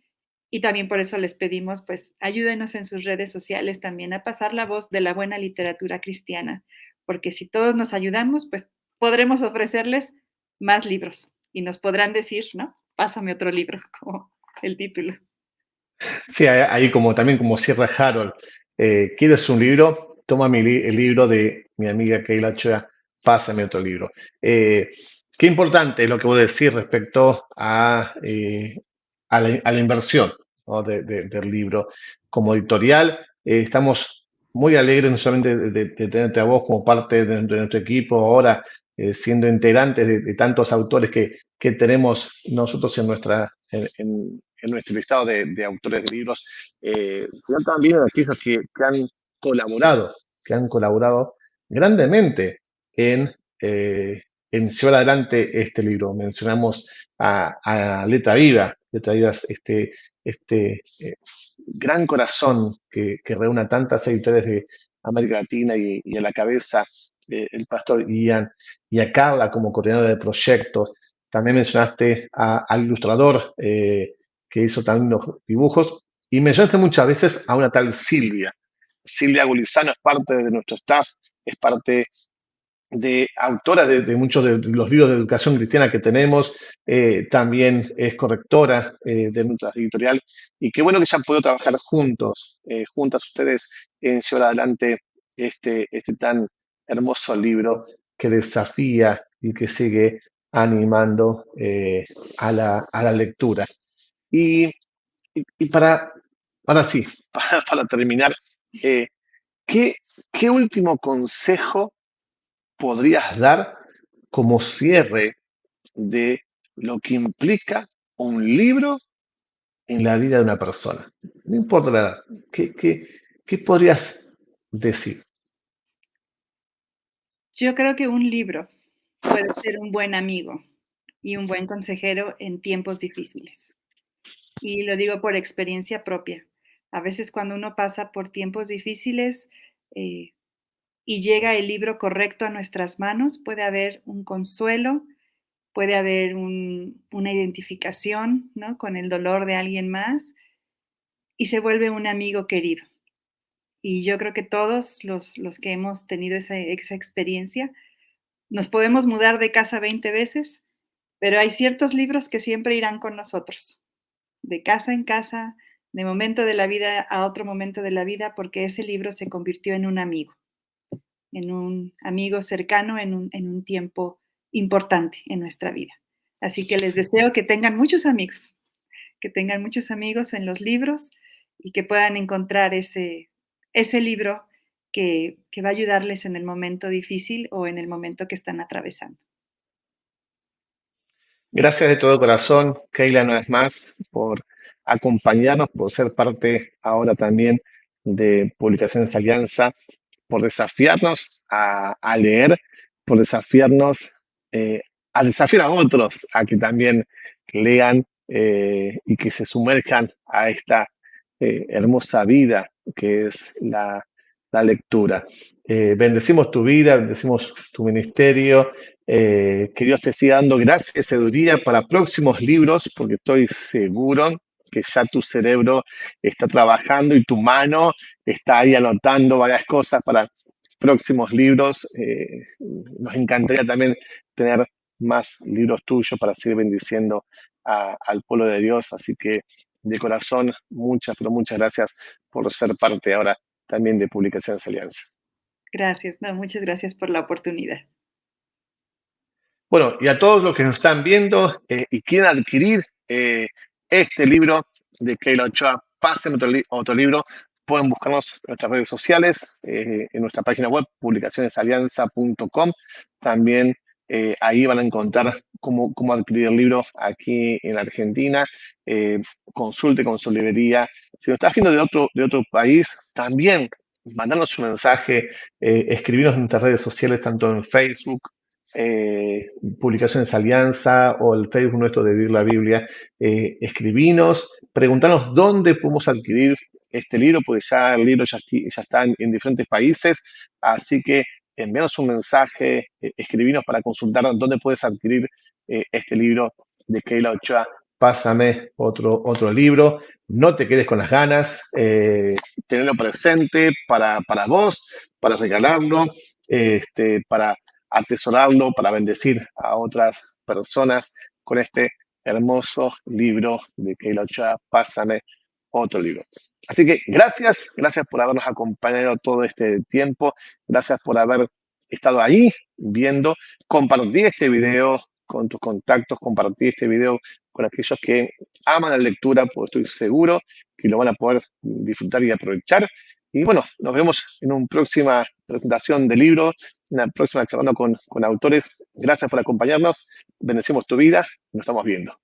y también por eso les pedimos, pues, ayúdenos en sus redes sociales también a pasar la voz de la buena literatura cristiana, porque si todos nos ayudamos, pues podremos ofrecerles más libros y nos podrán decir, ¿no? Pásame otro libro, como el título. Sí, ahí como también como cierra Harold, ¿quieres un libro? Toma el libro de mi amiga Keila Chua, pásame otro libro. Qué importante es lo que vos decís respecto a la inversión, ¿no? Del libro. Como editorial, estamos muy alegres no solamente de tenerte a vos como parte de nuestro equipo ahora, siendo integrantes de tantos autores que tenemos nosotros en nuestro listado de autores de libros, sino también a aquellos colaborado, que han colaborado grandemente en, eh, en llevar adelante este libro. Mencionamos a Letra Viva es este gran corazón que reúne a tantas editores de América Latina y a la cabeza el pastor Ian y a Carla como coordinadora de proyectos. También mencionaste al ilustrador que hizo también los dibujos y mencionaste muchas veces a una tal Silvia. Silvia Gulizano es parte de nuestro staff, es parte de autora de muchos de los libros de educación cristiana que tenemos, también es correctora de nuestra editorial y qué bueno que ya han podido trabajar juntos, juntas ustedes en llevar adelante este tan hermoso libro que desafía y que sigue animando a la lectura. Y, y para sí, para terminar, eh, ¿qué, qué último consejo podrías dar como cierre de lo que implica un libro en la vida de una persona? No importa la edad. ¿Qué podrías decir? Yo creo que un libro puede ser un buen amigo y un buen consejero en tiempos difíciles. Y lo digo por experiencia propia. A veces cuando uno pasa por tiempos difíciles eh, y llega el libro correcto a nuestras manos, puede haber un consuelo, puede haber una identificación, ¿no? Con el dolor de alguien más y se vuelve un amigo querido. Y yo creo que todos los que hemos tenido esa experiencia, nos podemos mudar de casa 20 veces, pero hay ciertos libros que siempre irán con nosotros, de casa en casa, de momento de la vida a otro momento de la vida, porque ese libro se convirtió en un amigo cercano en un tiempo importante en nuestra vida. Así que les deseo que tengan muchos amigos en los libros y que puedan encontrar ese libro que va a ayudarles en el momento difícil o en el momento que están atravesando. Gracias de todo corazón, Keila, una vez más, por acompañarnos, por ser parte ahora también de Publicaciones Alianza, por desafiarnos a leer, por desafiarnos eh, a desafiar a otros a que también lean y que se sumerjan a esta hermosa vida que es la lectura. Bendecimos tu vida, bendecimos tu ministerio. Que Dios te siga dando gracia y sabiduría para próximos libros, porque estoy seguro que ya tu cerebro está trabajando y tu mano está ahí anotando varias cosas para próximos libros. Nos encantaría también tener más libros tuyos para seguir bendiciendo al pueblo de Dios. Así que de corazón, muchas, pero muchas gracias por ser parte ahora también de Publicaciones Alianza. Gracias, no, muchas gracias por la oportunidad. Bueno, y a todos los que nos están viendo y quieren adquirir este libro de Keila Ochoa, pasen otro libro, pueden buscarnos en nuestras redes sociales, en nuestra página web, publicacionesalianza.com. También ahí van a encontrar cómo adquirir el libro aquí en Argentina. Eh, Consulte con su librería. Si nos estás viendo de otro país, también mandarnos un mensaje, escribirnos en nuestras redes sociales, tanto en Facebook, Publicaciones Alianza o el Facebook nuestro de Vivir la Biblia, escribinos, preguntanos dónde podemos adquirir este libro, porque ya el libro ya está en diferentes países, así que envíanos un mensaje, escribinos para consultar dónde puedes adquirir este libro de Keila Ochoa. Pásame otro libro, no te quedes con las ganas, tenerlo presente para vos, para regalarlo, para atesorarlo, para bendecir a otras personas con este hermoso libro de Keila Ochoa, Pásame otro libro. Así que gracias por habernos acompañado todo este tiempo, gracias por haber estado ahí viendo, compartí este video con tus contactos, compartí este video con aquellos que aman la lectura, porque estoy seguro que lo van a poder disfrutar y aprovechar. Y bueno, nos vemos en una próxima presentación de libros, en la próxima charlando con autores. Gracias por acompañarnos. Bendecimos tu vida. Nos estamos viendo.